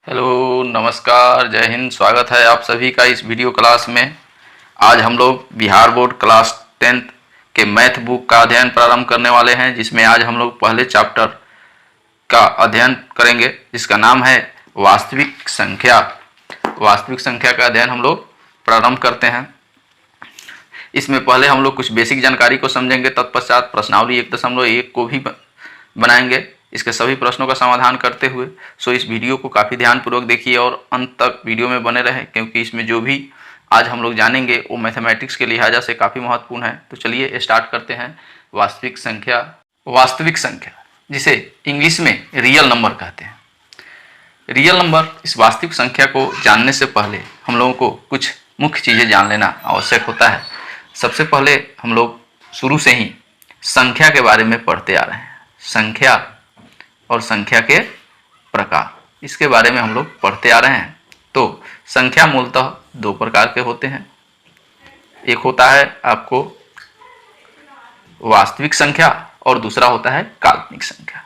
Hello नमस्कार जय हिंद। स्वागत है आप सभी का इस वीडियो क्लास में। आज हम लोग बिहार बोर्ड क्लास 10th के मैथ बुक का अध्ययन प्रारंभ करने वाले हैं, जिसमें आज हम लोग पहले चैप्टर का अध्ययन करेंगे जिसका नाम है वास्तविक संख्या। वास्तविक संख्या का अध्ययन हम लोग प्रारंभ करते हैं। इसमें पहले हम लोग कुछ बेसिक जानकारी को समझेंगे, तत्पश्चात प्रश्नावली 1.1 को भी बनाएंगे इसके सभी प्रश्नों का समाधान करते हुए। सो इस वीडियो को काफ़ी ध्यानपूर्वक देखिए और अंत तक वीडियो में बने रहें, क्योंकि इसमें जो भी आज हम लोग जानेंगे वो मैथमेटिक्स के लिहाजा से काफ़ी महत्वपूर्ण है। तो चलिए स्टार्ट करते हैं। वास्तविक संख्या, वास्तविक संख्या जिसे इंग्लिश में रियल नंबर कहते हैं। रियल नंबर, इस वास्तविक संख्या को जानने से पहले हम लोगों को कुछ मुख्य चीज़ें जान लेना आवश्यक होता है। सबसे पहले हम लोग शुरू से ही संख्या के बारे में पढ़ते आ रहे हैं। संख्या और संख्या के प्रकार, इसके बारे में हम लोग पढ़ते आ रहे हैं। तो संख्या मूलतः दो प्रकार के होते हैं। एक होता है आपको वास्तविक संख्या और दूसरा होता है काल्पनिक संख्या।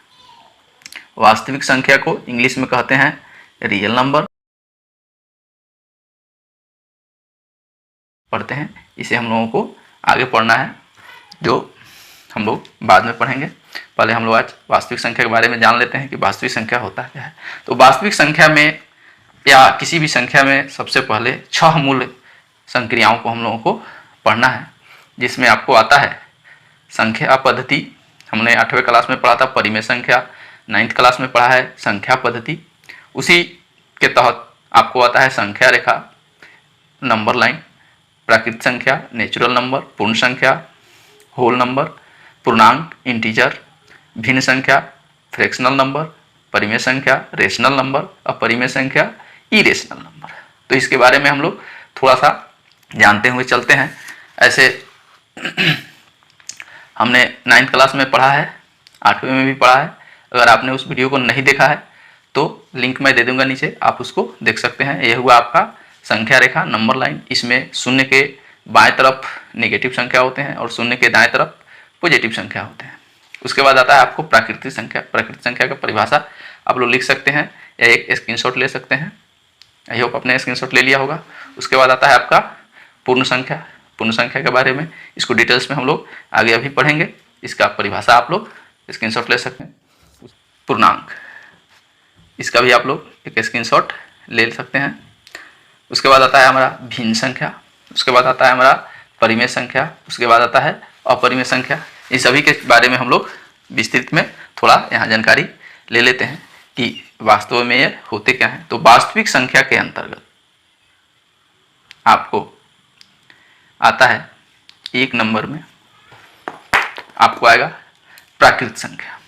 वास्तविक संख्या को इंग्लिश में कहते हैं रियल नंबर। पढ़ते हैं, इसे हम लोगों को आगे पढ़ना है, जो हम लोग बाद में पढ़ेंगे। पहले हम लोग आज वास्तविक संख्या के बारे में जान लेते हैं कि वास्तविक संख्या होता क्या है। तो वास्तविक संख्या में या किसी भी संख्या में सबसे पहले 6 मूल संक्रियाओं को हम लोगों को पढ़ना है, जिसमें आपको आता है संख्या पद्धति। हमने 8वीं क्लास में पढ़ा था परिमेय संख्या, 9th क्लास में पढ़ा है संख्या पद्धति। उसी के तहत आपको आता है संख्या रेखा, नंबर लाइन, प्राकृत संख्या, नेचुरल नंबर, पूर्ण संख्या, होल नंबर, पूर्णांक इंटीजर, भिन्न संख्या, फ्रैक्शनल नंबर, परिमेय संख्या, रेशनल नंबर, अपरिमेय संख्या, इरेशनल नंबर। तो इसके बारे में हम लोग थोड़ा सा जानते हुए चलते हैं। ऐसे हमने 9th क्लास में पढ़ा है, 8वीं में भी पढ़ा है। अगर आपने उस वीडियो को नहीं देखा है तो लिंक मैं दे दूंगा नीचे, आप उसको देख सकते हैं। यह हुआ आपका संख्या रेखा, नंबर लाइन। इसमें शून्य के बाएं तरफ नेगेटिव संख्या होते हैं और शून्य के दाएं तरफ पॉजिटिव संख्या होते हैं। उसके बाद आता है आपको प्राकृतिक संख्या। प्राकृतिक संख्या का परिभाषा आप लोग लिख सकते हैं या एक स्क्रीनशॉट ले सकते हैं। आई होप आपने स्क्रीनशॉट ले लिया होगा। उसके बाद आता है आपका पूर्ण संख्या। पूर्ण संख्या के बारे में इसको डिटेल्स में हम लोग आगे अभी पढ़ेंगे। इसका परिभाषा आप लोग स्क्रीनशॉट ले सकते हैं। पूर्णांक, इसका भी आप लोग एक स्क्रीनशॉट ले सकते हैं। उसके बाद आता है हमारा भिन्न संख्या। उसके बाद आता है हमारा परिमेय संख्या। उसके बाद आता है अपरिमेय संख्या। इन सभी के बारे में हम लोग विस्तृत में थोड़ा यहाँ जानकारी ले लेते हैं कि वास्तव में ये होते क्या हैं। तो वास्तविक संख्या के अंतर्गत आपको आता है 1 नंबर में आपको आएगा प्राकृत संख्या।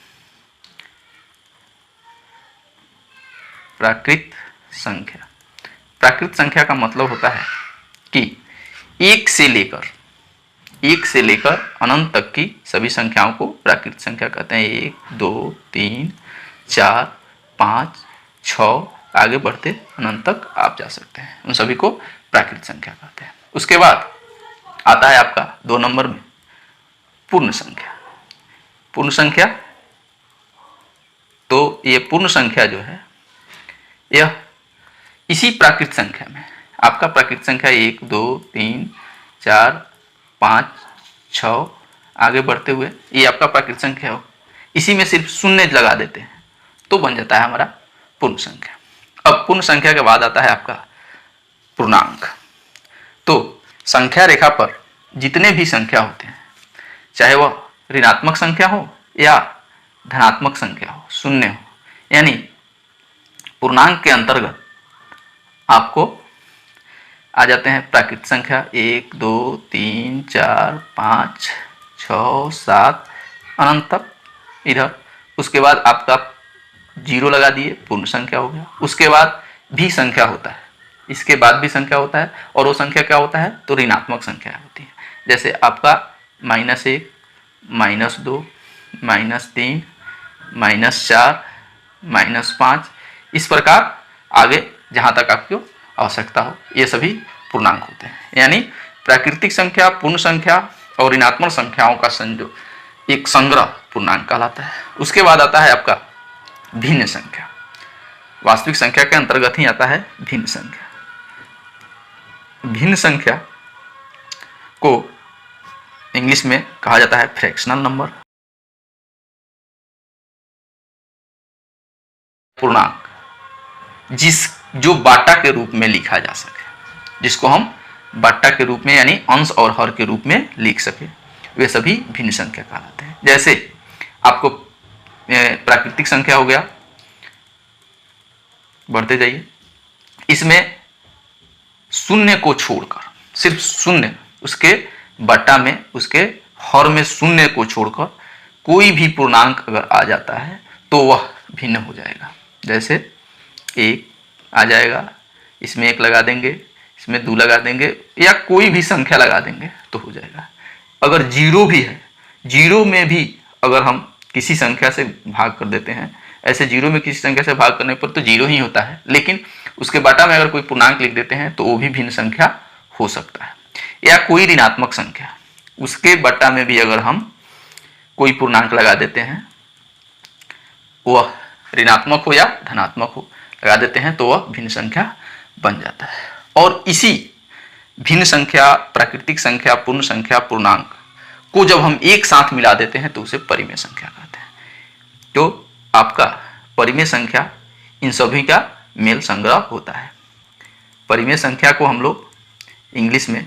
प्राकृत संख्या, प्राकृत संख्या का मतलब होता है कि 1 से लेकर अनंत तक की सभी संख्याओं को प्राकृत संख्या कहते हैं। 1, 2, 3, 4, 5, 6 आगे बढ़ते अनंत तक आप जा सकते हैं। उन सभी को प्राकृत संख्या कहते हैं। उसके बाद आता है आपका 2 नंबर में पूर्ण संख्या। पूर्ण संख्या, तो ये पूर्ण संख्या जो है यह इसी प्राकृत संख्या में आपका प्राकृत संख्या 1, 2, 3, 4, 5, 6 आगे बढ़ते हुए ये आपका प्राकृत संख्या हो, इसी में सिर्फ शून्य लगा देते हैं तो बन जाता है हमारा पूर्ण संख्या। अब पूर्ण संख्या के बाद आता है आपका पूर्णांक। तो संख्या रेखा पर जितने भी संख्या होते हैं, चाहे वह ऋणात्मक संख्या हो या धनात्मक संख्या हो, शून्य हो, यानी पूर्णांक के अंतर्गत आपको आ जाते हैं प्राकृत संख्या 1, 2, 3, 4, 5, 6, 7 अनंत तक इधर। उसके बाद आपका 0 लगा दिए, पूर्ण संख्या हो गया। उसके बाद भी संख्या होता है, इसके बाद भी संख्या होता है, और वो संख्या क्या होता है तो ऋणात्मक संख्या होती है। जैसे आपका -1, -2, -3, -4, -5, इस प्रकार आगे जहाँ तक आपको आवश्यकता हो, ये सभी पूर्णांक होते हैं। यानी प्राकृतिक संख्या, पूर्ण संख्या और ऋणात्मक संख्याओं का संयोग एक संग्रह पूर्णांक कहलाता है। उसके बाद आता है आपका भिन्न संख्या। वास्तविक संख्या के अंतर्गत ही आता है भिन्न संख्या। भिन्न संख्या को इंग्लिश में कहा जाता है फ्रैक्शनल नंबर, पूर्णांक, जो बाटा के रूप में लिखा जा सके, जिसको हम बाटा के रूप में यानी अंश और हर के रूप में लिख सके, वे सभी भिन्न संख्या कहलाते हैं। जैसे आपको प्राकृतिक संख्या हो गया, बढ़ते जाइए, इसमें शून्य को छोड़कर, सिर्फ शून्य, उसके बट्टा में, उसके हर में शून्य को छोड़कर कोई भी पूर्णांक अगर आ जाता है तो वह भिन्न हो जाएगा। जैसे 1 आ जाएगा, इसमें 1 लगा देंगे, इसमें 2 लगा देंगे, या कोई भी संख्या लगा देंगे तो हो जाएगा। अगर 0 भी है, 0 में भी अगर हम किसी संख्या से भाग कर देते हैं, ऐसे 0 में किसी संख्या से भाग करने पर तो 0 ही होता है, लेकिन उसके बाटा में अगर कोई पूर्णांक लिख देते हैं तो वो भी भिन्न संख्या हो सकता है। या कोई ऋणात्मक संख्या, उसके बाटा में भी अगर हम कोई पूर्णांक लगा देते हैं, वह ऋणात्मक हो या धनात्मक हो, लगा देते हैं तो वह भिन्न संख्या बन जाता है। और इसी भिन्न संख्या, प्राकृतिक संख्या, पूर्ण संख्या, पूर्णांक को जब हम एक साथ मिला देते हैं तो उसे परिमेय संख्या कहते हैं। तो आपका परिमेय संख्या इन सभी का मेल संग्रह होता है। परिमेय संख्या को हम लोग इंग्लिश में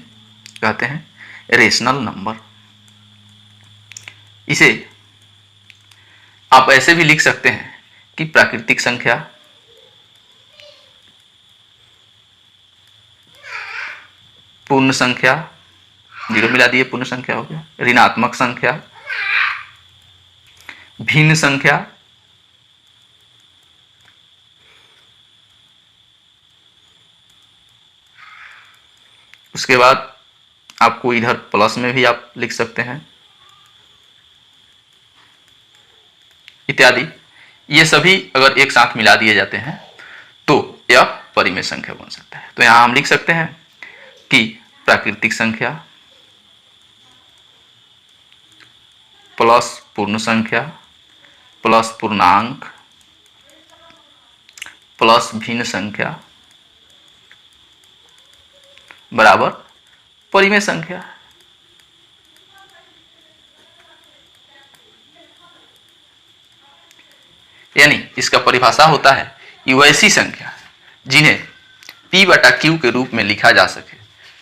कहते हैं रेशनल नंबर। इसे आप ऐसे भी लिख सकते हैं कि प्राकृतिक संख्या, पूर्ण संख्या, 0 मिला दिए पूर्ण संख्या हो गया, ऋणात्मक संख्या, भिन्न संख्या, उसके बाद आपको इधर प्लस में भी आप लिख सकते हैं इत्यादि। ये सभी अगर एक साथ मिला दिए जाते हैं तो यह परिमेय संख्या बन सकता है। तो यहां हम लिख सकते हैं कि प्राकृतिक संख्या प्लस पूर्ण संख्या प्लस पूर्णांक प्लस भिन्न संख्या बराबर परिमेय संख्या। यानी इसका परिभाषा होता है कि वैसी संख्या जिन्हें P बटा Q के रूप में लिखा जा सके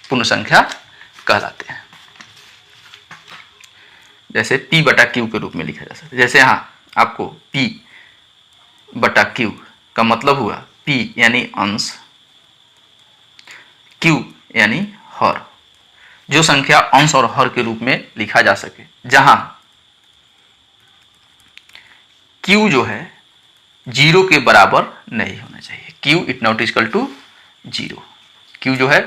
पूर्ण संख्या कहलाते हैं। जैसे P बटा Q के रूप में लिखा जा सकता है। जैसे यहाँ आपको P बटा Q का मतलब हुआ P यानी अंश, Q यानी हर, जो संख्या अंश और हर के रूप में लिखा जा सके, जहां Q जो है 0 के बराबर नहीं होना चाहिए। Q it not equal to 0, Q जो है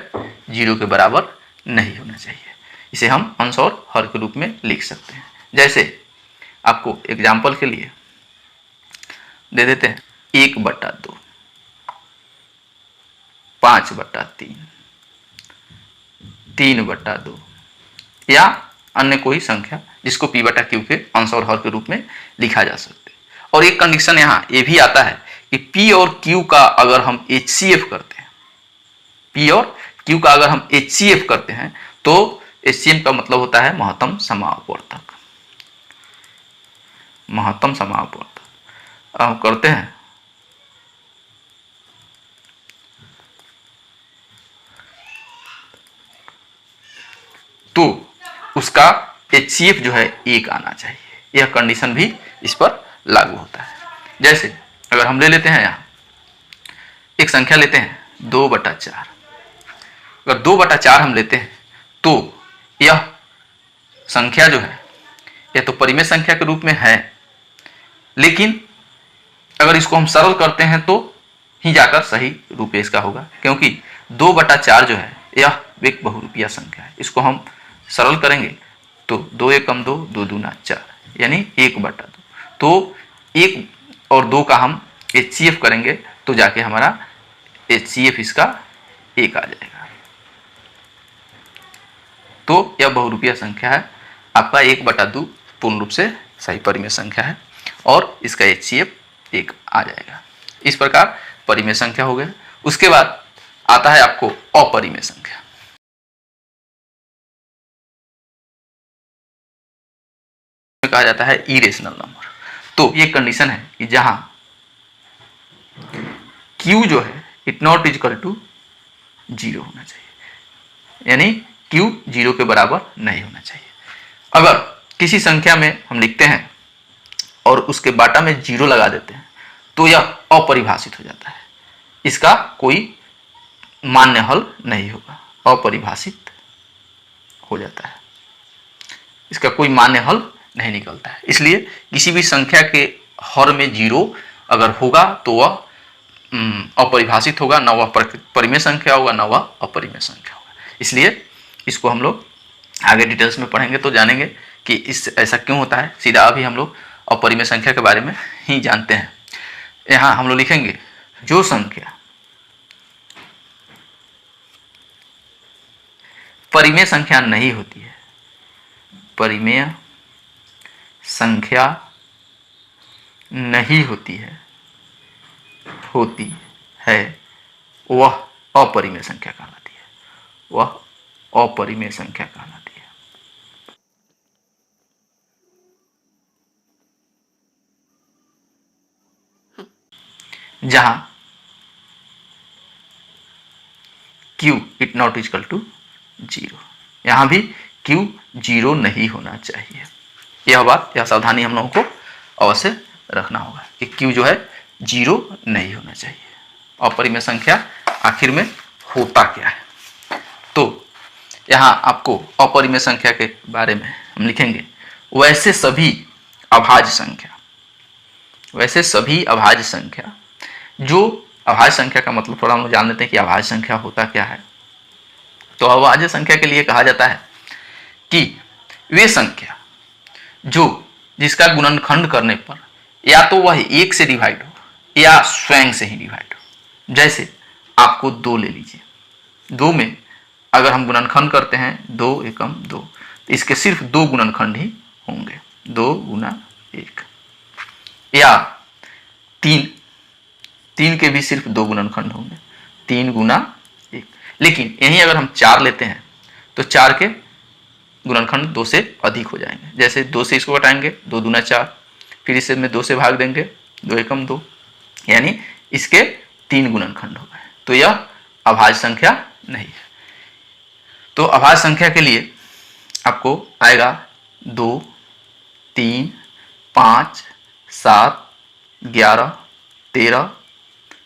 0 के बराबर नहीं होना चाहिए। इसे हम अंश और हर के रूप में लिख सकते हैं। जैसे आपको एग्जाम्पल के लिए दे देते हैं 1/2, 5/3, 3/2 या अन्य कोई संख्या जिसको P बटा Q के अंश और हर के रूप में लिखा जा सकता है। और एक कंडीशन यहाँ ये भी आता है कि P और Q का अगर हम HCF करते हैं, P और Q का अगर हम HCF करते हैं तो HCF का मतलब होता है महत्तम समावर्तक। महत्तम समावर्तक हम करते हैं तो उसका HCF जो है 1 आना चाहिए। यह कंडीशन भी इस पर लागू होता है। जैसे अगर हम ले लेते हैं यहाँ एक संख्या लेते हैं 2/4, अगर 2/4 हम लेते हैं तो यह संख्या जो है यह तो परिमेय संख्या के रूप में है, लेकिन अगर इसको हम सरल करते हैं तो ही जाकर सही रूप इसका होगा, क्योंकि 2/4 जो है यह एक बहुरूपिया संख्या है। इसको हम सरल करेंगे तो 2 एकम 2, 2 दूना 4 यानी 1/2। तो 1 और 2 का हम HCF करेंगे तो जाके हमारा HCF इसका 1 आ जाएगा। तो यह बहुरूपिया संख्या है। आपका 1/2 पूर्ण रूप से सही परिमेय संख्या है और इसका HCF 1 आ जाएगा। इस प्रकार परिमेय संख्या हो गया। उसके बाद आता है आपको अपरिमेय संख्या। कहा जाता है इरेशनल नंबर। तो ये कंडीशन है कि जहां Q जो है इट नॉट इजकल टू 0 होना चाहिए, यानी Q 0 के बराबर नहीं होना चाहिए। अगर किसी संख्या में हम लिखते हैं और उसके बाटा में 0 लगा देते हैं तो यह अपरिभाषित हो जाता है, इसका कोई मान्य हल नहीं होगा, अपरिभाषित हो जाता है, इसका कोई मान्य हल नहीं निकलता है। इसलिए किसी भी संख्या के हर में 0 अगर होगा तो वह अपरिभाषित होगा, न वह परिमेय संख्या होगा न वह अपरिमेय संख्या होगा। इसलिए इसको हम लोग आगे डिटेल्स में पढ़ेंगे तो जानेंगे कि इस ऐसा क्यों होता है। सीधा अभी हम लोग अपरिमेय संख्या के बारे में ही जानते हैं। यहाँ हम लोग लिखेंगे जो संख्या परिमेय संख्या नहीं होती है, परिमेय संख्या नहीं होती है वह अपरिमेय संख्या कहलाती है, वह अपरिमेय संख्या कहलाती है। जहां Q it not equal to 0, यहां भी Q 0 नहीं होना चाहिए। यह सावधानी हम लोगों को अवश्य रखना होगा कि Q जो है 0 नहीं होना चाहिए। अपरिमेय संख्या आखिर में होता क्या है, तो यहाँ आपको अपरिमेय संख्या के बारे में हम लिखेंगे वैसे सभी अभाज्य संख्या, जो अभाज्य संख्या का मतलब थोड़ा हम लोग जान लेते हैं कि अभाज्य संख्या होता क्या है। तो अभाज्य संख्या के लिए कहा जाता है कि वे संख्या जिसका गुणनखंड करने पर या तो वह 1 से डिवाइड हो या स्वयं से ही डिवाइड हो। जैसे आपको 2 ले लीजिए, 2 में अगर हम गुणनखंड करते हैं 2 एकम 2, तो इसके सिर्फ 2 गुणनखंड ही होंगे, 2 गुना 1, या 3 के भी सिर्फ 2 गुणनखंड होंगे, 3 गुना 1। लेकिन यहीं अगर हम 4 लेते हैं तो 4 के गुणनखंड 2 से अधिक हो जाएंगे। जैसे 2 से इसको घटाएंगे, 2 दूना 4, फिर इसे में 2 से भाग देंगे, 2 एकम 2, यानी इसके 3 गुणनखंड हो गए। तो यह अभाज्य संख्या नहीं है। तो अभाज्य संख्या के लिए आपको आएगा 2, 3, 5, 7, 11, 13,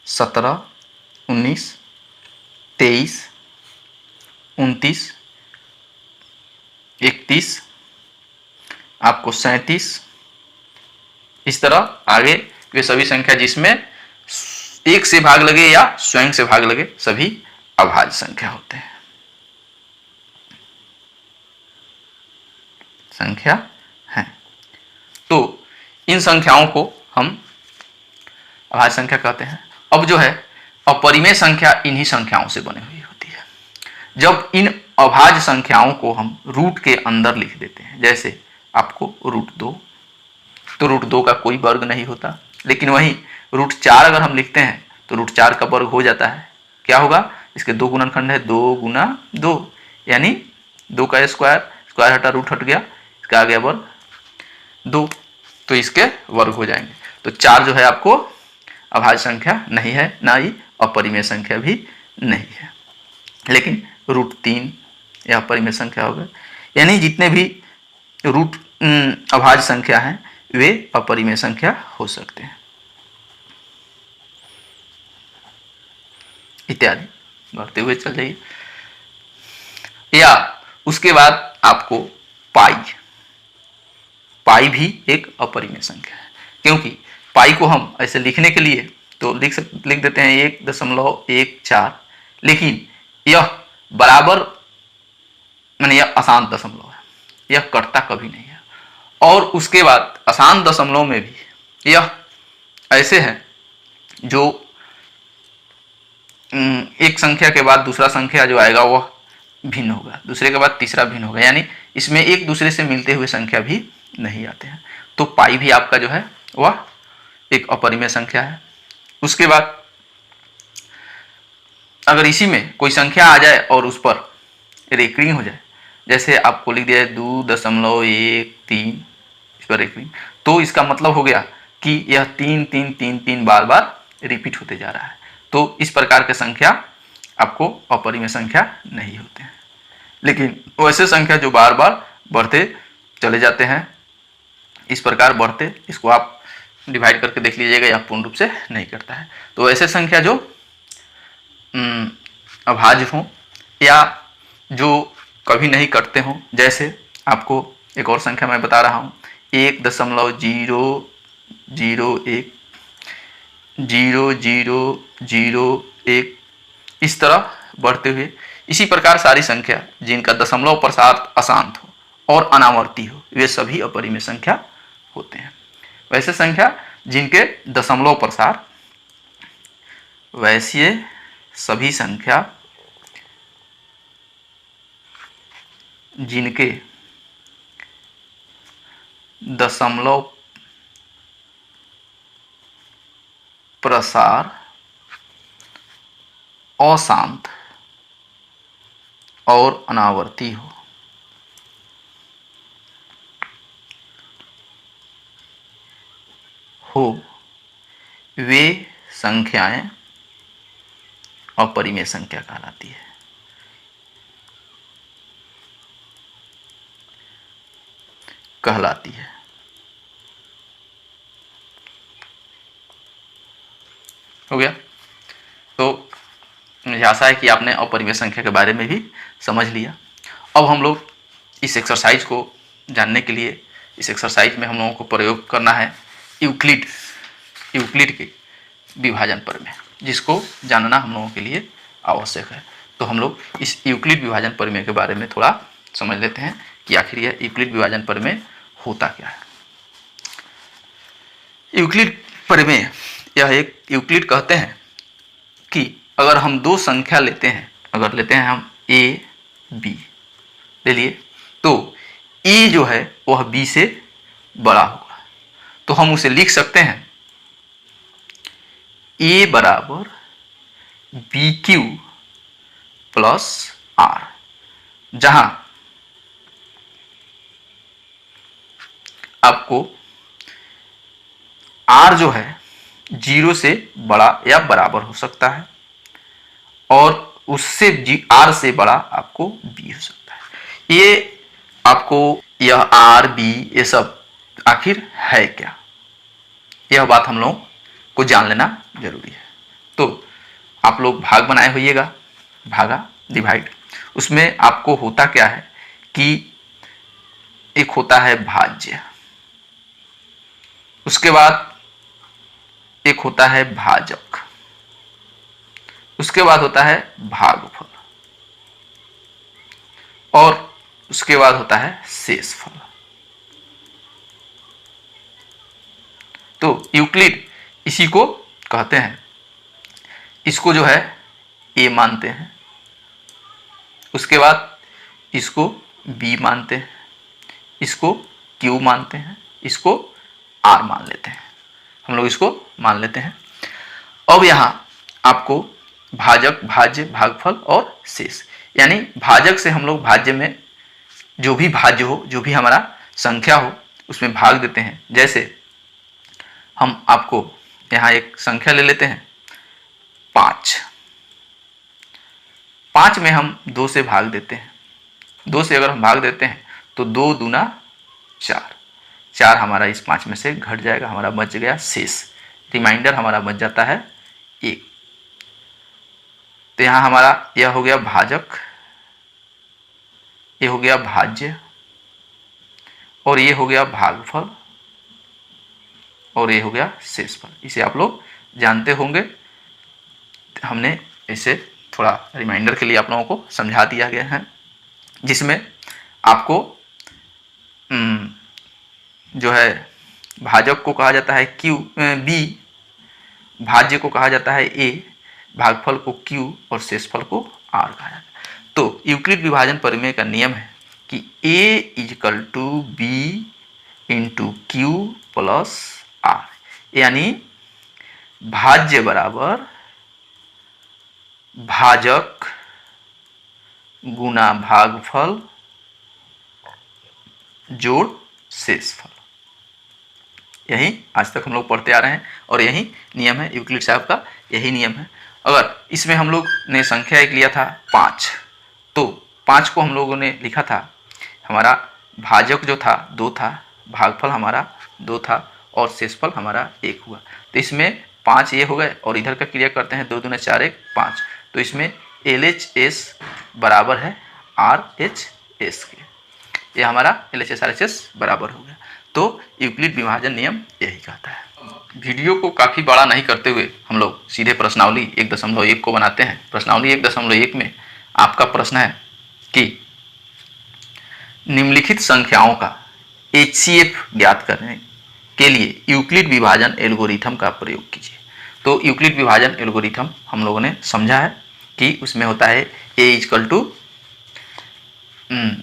17, 19, 23, 29, 31, आपको 37, इस तरह आगे वे सभी संख्या जिसमें 1 से भाग लगे या स्वयं से भाग लगे सभी अभाज्य संख्या होते हैं, संख्या है। तो इन संख्याओं को हम अभाज्य संख्या कहते हैं। अब जो है अपरिमेय संख्या इन्हीं संख्याओं से बनी हुई होती है। जब इन अभाज्य संख्याओं को हम रूट के अंदर लिख देते हैं, जैसे आपको √2, तो √2 का कोई वर्ग नहीं होता। लेकिन वहीं √4 अगर हम लिखते हैं तो √4 का वर्ग हो जाता है। क्या होगा, इसके 2 गुणनखंड है, 2 गुना 2, यानी 2 का स्क्वायर हटा, रूट हट गया, इसका आ गया वर्ग 2, तो इसके वर्ग हो जाएंगे। तो 4 जो है आपको अभाज्य संख्या नहीं है, ना ही अपरिमेय संख्या भी नहीं है। लेकिन √3 यह अपरिमेय संख्या होगा, यानी जितने भी अभाज्य संख्या हैं वे अपरिमेय संख्या हो सकते हैं, इत्यादि बढ़ते हुए चल जाइए। या उसके बाद आपको पाई भी एक अपरिमेय संख्या है, क्योंकि पाई को हम ऐसे लिखने के लिए तो लिख देते हैं 1.14, लेकिन यह बराबर माने यह अशांत दशमलव है, यह कटता कभी नहीं है। और उसके बाद अशांत दशमलव में भी यह ऐसे है जो एक संख्या के बाद दूसरा संख्या जो आएगा वह भिन्न होगा, दूसरे के बाद तीसरा भिन्न होगा, यानी इसमें एक दूसरे से मिलते हुए संख्या भी नहीं आते हैं। तो पाई भी आपका जो है वह एक अपरिमेय संख्या है। उसके बाद अगर इसी में कोई संख्या आ जाए और उस पर रेकरिंग हो जाए, जैसे आपको लिख दिया 2.13 इस पर रेकरिंग, तो इसका मतलब हो गया कि यह 3 बार बार रिपीट होते जा रहा है। तो इस प्रकार के संख्या आपको अपरिमेय संख्या नहीं होते हैं। लेकिन वैसे संख्या जो बार बार बढ़ते चले जाते हैं, इस प्रकार बढ़ते, इसको आप डिवाइड करके देख लीजिएगा, यह पूर्ण रूप से नहीं करता है। तो ऐसे संख्या जो अभाज्य हों या जो कभी नहीं कटते हों, जैसे आपको एक और संख्या मैं बता रहा हूँ 1.0001 इस तरह बढ़ते हुए, इसी प्रकार सारी संख्या जिनका दशमलव प्रसार अशांत हो और अनावर्ती हो, वे सभी अपरिमेय संख्या होते हैं। वैसे संख्या जिनके दशमलव प्रसार, वैसे सभी संख्या जिनके दशमलव प्रसार अशांत और अनावर्ती हो वे संख्याएं अपरिमेय संख्या कहलाती है। हो गया। तो मुझे आशा है कि आपने अपरिमेय संख्या के बारे में भी समझ लिया। अब हम लोग इस एक्सरसाइज को जानने के लिए, इस एक्सरसाइज में हम लोगों को प्रयोग करना है यूक्लिड के विभाजन प्रमेय, जिसको जानना हम लोगों के लिए आवश्यक है। तो हम लोग इस यूक्लिड विभाजन प्रमेय के बारे में थोड़ा समझ लेते हैं कि आखिर यह यूक्लिड विभाजन प्रमेय होता क्या है। यूक्लिड प्रमेय, यह एक यूक्लिड कहते हैं कि अगर हम दो संख्या लेते हैं, अगर लेते हैं हम a b ले लिए, तो a जो है वह b से बड़ा होगा, तो हम उसे लिख सकते हैं a बराबर बी क्यू प्लस आर, जहां आपको r जो है 0 से बड़ा या बराबर हो सकता है, और उससे r से बड़ा आपको b हो सकता है। ये आपको यह r b ये सब आखिर है क्या, यह बात हम लोग को जान लेना जरूरी है। तो आप लोग भाग बनाए होइएगा, भागा डिवाइड, उसमें आपको होता क्या है कि एक होता है भाज्य, उसके बाद एक होता है भाजक, उसके बाद होता है भागफल, और उसके बाद होता है शेषफल। तो यूक्लिड इसी को कहते हैं। इसको जो है a मानते हैं, उसके बाद इसको b मानते हैं, इसको q मानते हैं, इसको r मान लेते हैं, हम लोग इसको मान लेते हैं। अब यहाँ आपको भाजक, भाज्य, भागफल और शेष, यानी भाजक से हम लोग भाज्य में जो भी भाज्य हो, जो भी हमारा संख्या हो, उसमें भाग देते हैं। जैसे हम आपको यहाँ एक संख्या ले लेते हैं 5, 5 में हम 2 से भाग देते हैं, 2 से अगर हम भाग देते हैं तो 2 दूना 4, 4 हमारा इस 5 में से घट जाएगा, हमारा बच गया शेष, रिमाइंडर हमारा बच जाता है 1। तो यहाँ हमारा यह हो गया भाजक, ये हो गया भाज्य, और ये हो गया भागफल, और ये हो गया शेषफल। इसे आप लोग जानते होंगे, हमने इसे थोड़ा रिमाइंडर के लिए आप लोगों को समझा दिया गया है, जिसमें आपको जो है भाजक को कहा जाता है b, भाज्य को कहा जाता है a, भागफल को q और शेषफल को r कहा जाता है। तो यूक्लिड विभाजन प्रमेय का नियम है कि a = b × q plus r, यानी भाज्य बराबर भाजक गुना भागफल जोड़ शेषफल। यही आज तक हम लोग पढ़ते आ रहे हैं और यही नियम है यूक्लिड साहब का, यही नियम है। अगर इसमें हम लोग ने संख्या एक लिया था 5, तो 5 को हम लोगों ने लिखा था, हमारा भाजक जो था 2 था, भागफल हमारा 2 था और शेषफल हमारा 1 हुआ। तो इसमें 5 ये हो गए और इधर का क्रिया करते हैं 2 दूने 4 1 5, तो इसमें LHS बराबर है RHS के, ये हमारा LHS RHS बराबर हो गया। तो यूक्लिड विभाजन नियम यही कहता है। वीडियो को काफ़ी बड़ा नहीं करते हुए हम लोग सीधे प्रश्नावली 1.1 को बनाते हैं। प्रश्नावली 1.1 में आपका प्रश्न है कि निम्नलिखित संख्याओं का HCF ज्ञात करने के लिए यूक्लिड विभाजन एल्गोरिथम का प्रयोग कीजिए। तो यूक्लिड विभाजन एल्गोरिथम हम लोगों ने समझा है कि उसमें होता है A =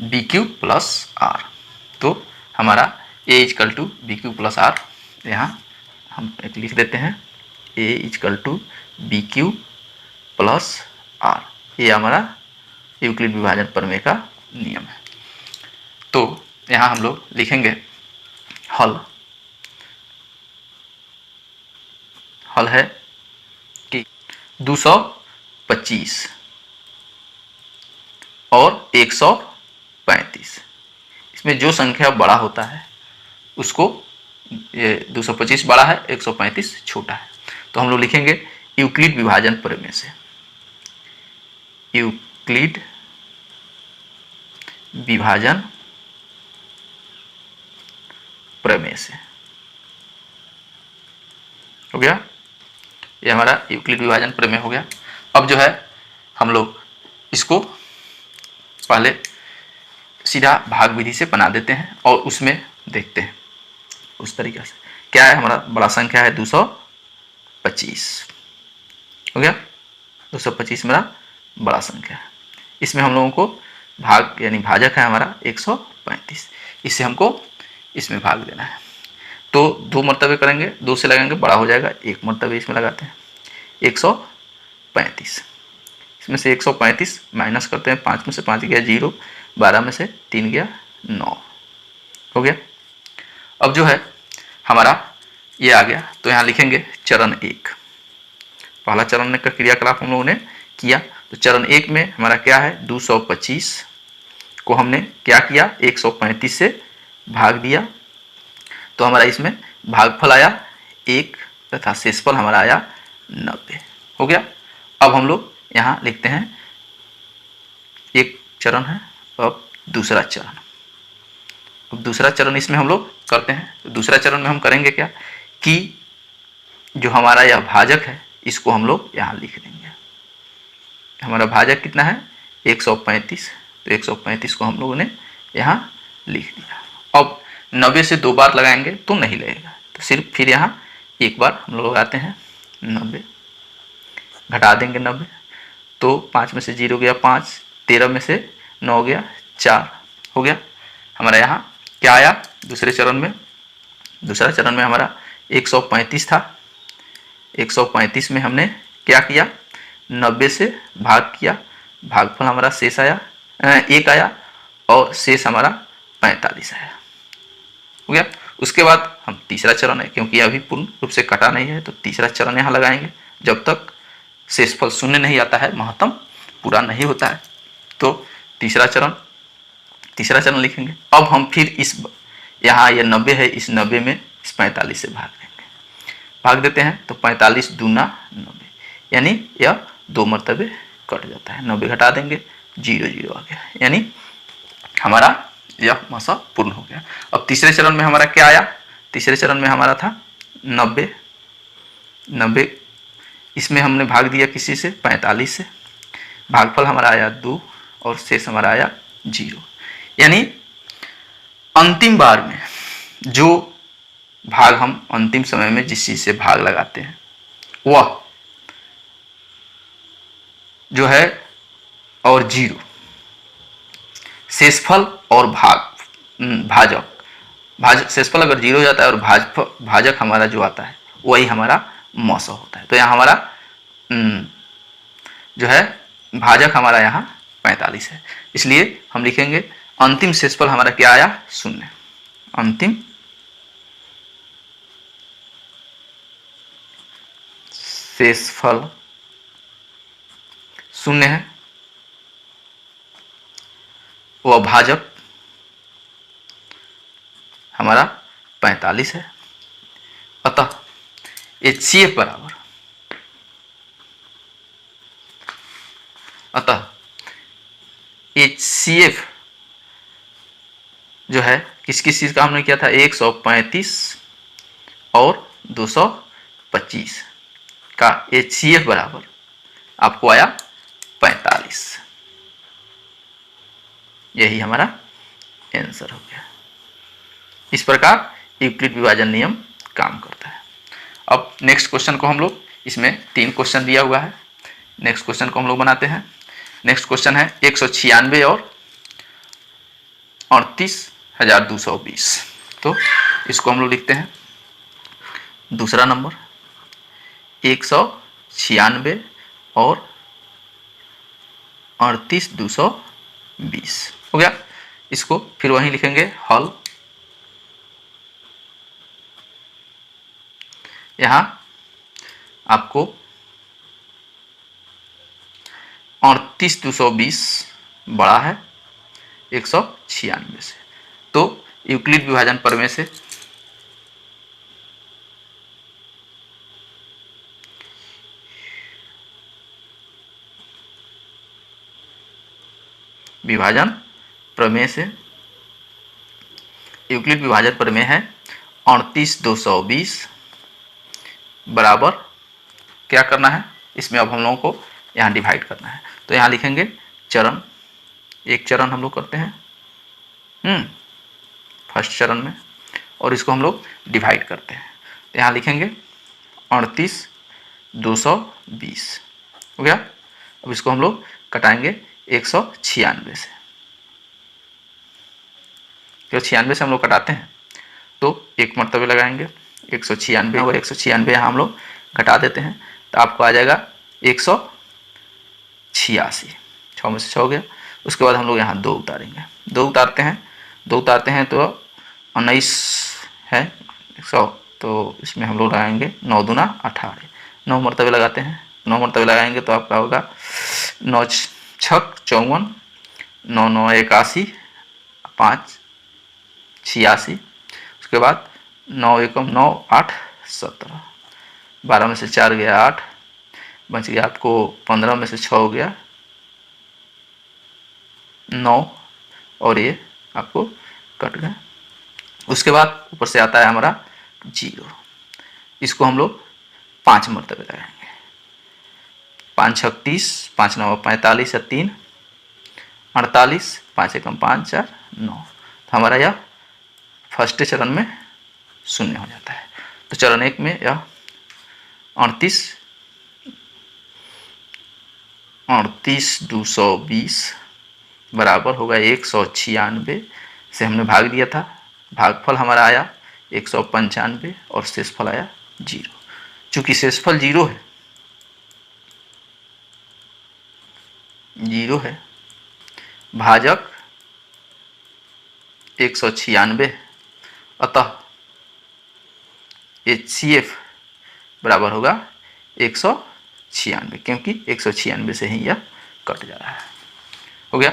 BQ + R। तो हमारा A = BQ + R, यहाँ हम एक लिख देते हैं A = BQ + R, ये हमारा यूक्लिड विभाजन प्रमेय का नियम है। तो यहाँ हम लोग लिखेंगे हल है कि 225 और 135, इसमें जो संख्या बड़ा होता है उसको, ये 225 बड़ा है, 135 छोटा है, तो हम लोग लिखेंगे यूक्लिड विभाजन प्रमेय से, यूक्लिड विभाजन प्रमेय से हो गया। ये हमारा यूक्लिड विभाजन प्रमेय हो गया। अब जो है हम लोग इसको पहले सीधा भाग विधि से बना देते हैं और उसमें देखते हैं उस तरीके से। क्या है, हमारा बड़ा संख्या है 225 हो गया, 225 मेरा बड़ा संख्या है। इसमें हम लोगों को भाग यानी भाजक है हमारा 135, इससे हमको इसमें भाग देना है। तो 2 मरतबे करेंगे, 2 से लगाएंगे बड़ा हो जाएगा, 1 मरतबे इसमें लगाते हैं 135, इसमें से 135 माइनस करते हैं, 5 में से 5 गया 0, 12 में से 3 गया 9 हो गया। अब जो है हमारा ये आ गया, तो यहाँ लिखेंगे चरण 1, पहला चरण का क्रियाकलाप हम लोगों ने किया। तो चरण 1 में हमारा क्या है, 225 को हमने क्या किया, 135 से भाग दिया, तो हमारा इसमें भागफल आया 1 तथा शेषफल हमारा आया 90 हो गया। अब हम लोग यहाँ लिखते हैं, एक चरण है, अब दूसरा चरण। अब दूसरा चरण इसमें हम लोग करते हैं। तो दूसरा चरण में हम करेंगे क्या कि जो हमारा यह भाजक है इसको हम लोग यहाँ लिख देंगे। हमारा भाजक कितना है, 135, तो 135 को हम लोगों ने यहाँ लिख दिया। अब 90 से 2 बार लगाएंगे तो नहीं लगेगा, तो सिर्फ फिर यहाँ एक बार हम लोग लगाते हैं 90, घटा देंगे 90, तो 5 में से 0 गया 5, 13 में से 9 गया 4 हो गया। हमारा यहाँ क्या आया दूसरे चरण में, दूसरा चरण में हमारा 135 था, 135 में हमने क्या किया, 90 से भाग किया, भागफल हमारा शेष आया 1 आया और शेष हमारा 45 आया हो गया। उसके बाद हम तीसरा चरण है, क्योंकि अभी पूर्ण रूप से कटा नहीं है, तो तीसरा चरण यहाँ लगाएंगे जब तक शेषफल 0 नहीं आता है, महत्तम पूरा नहीं होता है। तो तीसरा चरण लिखेंगे। अब हम फिर इस यहाँ ये 90 है, इस 90 में इस 45 से भाग देंगे, भाग देते हैं, तो 45 दूना 90, यानी यह 2 मरतबे कट जाता है, 90 घटा देंगे 0 0 आ गया, यानी हमारा यह मासा पूर्ण हो गया। अब तीसरे चरण में हमारा क्या आया, तीसरे चरण में हमारा था 90, इसमें हमने भाग दिया किसी से, 45 से, भागफल हमारा आया 2 और शेष हमारा आया 0, यानी अंतिम बार में जो भाग हम अंतिम समय में जिस चीज से भाग लगाते हैं वह जो है और 0, शेषफल और भाजक शेषफल अगर 0 हो जाता है और भाजक हमारा जो आता है वही हमारा मौसा होता है। तो यहाँ हमारा जो है भाजक हमारा यहाँ 45 है, इसलिए हम लिखेंगे अंतिम शेषफल हमारा क्या आया, 0। अंतिम शेषफल 0 है, वह भाजक हमारा 45 है। अतः HCF बराबर, अतः HCF जो है किस किस चीज़ का हमने किया था, 135 और 225 का HCF बराबर आपको आया 45। यही हमारा आंसर हो गया। इस प्रकार यूक्लिड विभाजन नियम काम करता है। अब नेक्स्ट क्वेश्चन को हम लोग, इसमें 3 क्वेश्चन दिया हुआ है, नेक्स्ट क्वेश्चन को हम लोग बनाते हैं। नेक्स्ट क्वेश्चन है 196 और 38,220। तो इसको हम लोग लिखते हैं दूसरा नंबर 196 और 38,220 हो गया। इसको फिर वहीं लिखेंगे हल। यहाँ आपको 38,220 बड़ा है 196 से, तो यूक्लिड विभाजन प्रमेय से यूक्लिड विभाजन प्रमेय है 38,220 बराबर क्या करना है, इसमें अब हम लोगों को यहाँ डिवाइड करना है। तो यहाँ लिखेंगे चरण, एक चरण हम लोग करते हैं फर्स्ट चरण में, और इसको हम लोग डिवाइड करते हैं। तो यहाँ लिखेंगे 38,220 हो गया। अब इसको हम लोग कटाएंगे 196 से, तो 96 से हम लोग कटाते हैं तो एक मरतबे लगाएंगे 196 और 196 यहाँ हम लोग घटा देते हैं, तो आपको आ जाएगा 186। 6 में से 6 हो गया। उसके बाद हम लोग यहाँ 2 उतारेंगे, 2 उतारते हैं तो 19 है 100, तो इसमें हम लोग लगाएंगे 9 दूना 18, 9 मरतबे लगाते हैं, 9 मरतबे लगाएंगे तो आपका होगा 9 छक 54, 9 9 81, 5 86, उसके बाद 9 एकम 9 8 17, 12 में से 4 गया 8, बच गया आपको 15 में से 6 हो गया 9, और ये आपको कट गया। उसके बाद ऊपर से आता है हमारा 0, इसको हम लोग 5 मरतबे लगाएंगे, 5 छक 30, 5 9 45 या 3 48, 5 एकम 5 4 9, तो हमारा यह फर्स्ट चरण में 0 हो जाता है। तो चरण 1 में यह 38,220 बराबर होगा 196 से हमने भाग दिया था, भागफल हमारा आया 195 और शेषफल आया 0। चूंकि शेषफल 0 है, भाजक 196, अतः HCF बराबर होगा 196, क्योंकि 196 से ही यह कट जा रहा है। हो गया।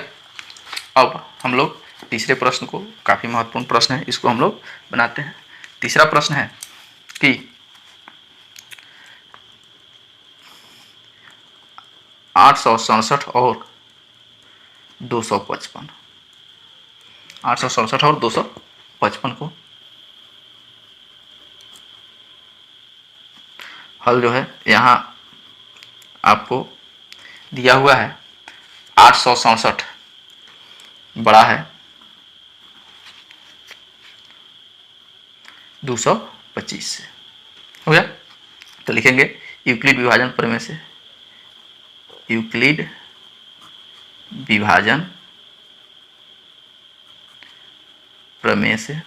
अब हम लोग तीसरे प्रश्न को, काफ़ी महत्वपूर्ण प्रश्न है, इसको हम लोग बनाते हैं। तीसरा प्रश्न है कि 867 और 255, 867 और 255 को हल जो है यहाँ आपको दिया हुआ है। 867 बड़ा है 225 से, हो गया। तो लिखेंगे यूक्लिड विभाजन प्रमेय से, यूक्लिड विभाजन प्रमेय से।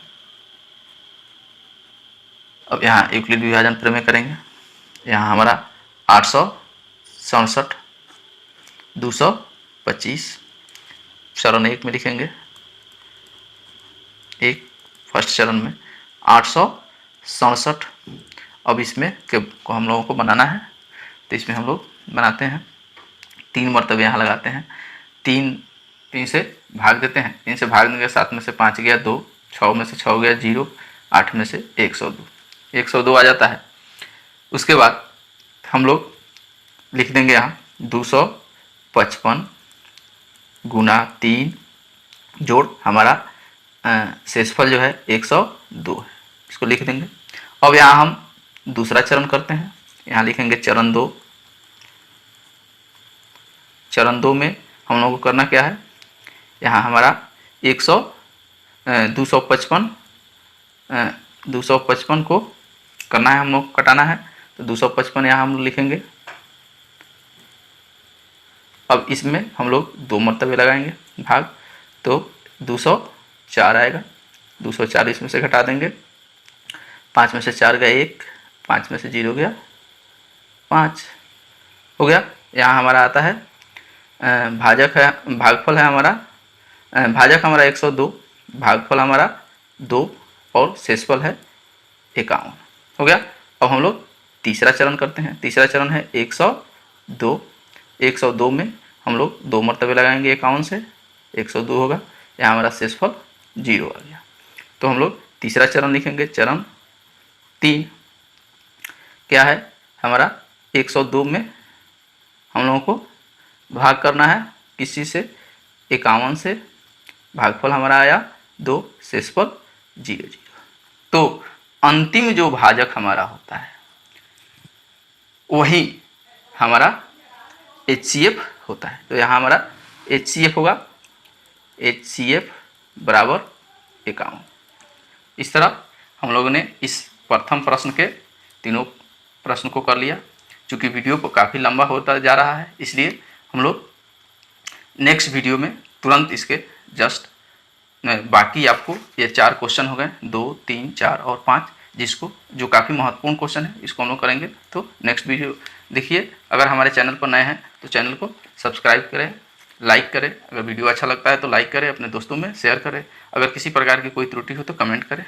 अब यहाँ यूक्लिड विभाजन प्रमेय करेंगे। यहाँ हमारा 867 225 चरण 1 में लिखेंगे, एक फर्स्ट चरण में 867। अब इसमें को हम लोगों को बनाना है, तो इसमें हम लोग बनाते हैं 3 मरतबे यहाँ लगाते हैं, 3 से भाग देते हैं, 3 से भाग देंगे, 7 में से 5 गया 2, 6 में से 6 गया 0, 8 में से 102 आ जाता है। उसके बाद हम लोग लिख देंगे यहाँ 255 गुना 3 जोड़ हमारा शेषफल जो है 102 है, इसको लिख देंगे। अब यहाँ हम दूसरा चरण करते हैं, यहाँ लिखेंगे चरण 2। चरण 2 में हम लोगों को करना क्या है, यहाँ हमारा 255 को करना है, हम लोग कटाना है, तो 255 यहाँ हम लोग लिखेंगे। अब इसमें हम लोग 2 मरतबे लगाएंगे भाग, तो 204 आएगा, 204 इसमें से घटा देंगे, 5 में से 4 गया 1, 5 में से 0 गया 5 हो गया। यहाँ हमारा आता है भाजक है, भागफल है हमारा, भाजक हमारा 102, भागफल हमारा 2 और शेषफल है 51 हो गया। अब हम लोग तीसरा चरण करते हैं, तीसरा चरण है 102। 102 में हम लोग 2 मरतबे लगाएंगे 51 से, 102 होगा, यहाँ हमारा शेषफल 0 आ गया। तो हम लोग तीसरा चरण लिखेंगे, चरण 3 क्या है हमारा, 102 में हम लोगों को भाग करना है किसी से, 51 से, भागफल हमारा आया 2, शेषफल 0। तो अंतिम जो भाजक हमारा होता है वही हमारा HCF होता है। तो यहाँ हमारा HCF होगा, HCF बराबर 51। इस तरह हम लोगों ने इस प्रथम प्रश्न के तीनों प्रश्न को कर लिया। चूँकि वीडियो को काफ़ी लंबा होता जा रहा है, इसलिए हम लोग नेक्स्ट वीडियो में तुरंत इसके जस्ट बाकी आपको ये 4 क्वेश्चन हो गए, 2, 3, 4 और 5, जिसको जो काफ़ी महत्वपूर्ण क्वेश्चन है, इसको हम लोग करेंगे। तो नेक्स्ट वीडियो देखिए। अगर हमारे चैनल पर नए हैं तो चैनल को सब्सक्राइब करें, लाइक करें, अगर वीडियो अच्छा लगता है तो लाइक करें, अपने दोस्तों में शेयर करें, अगर किसी प्रकार की कोई त्रुटि हो तो कमेंट करें।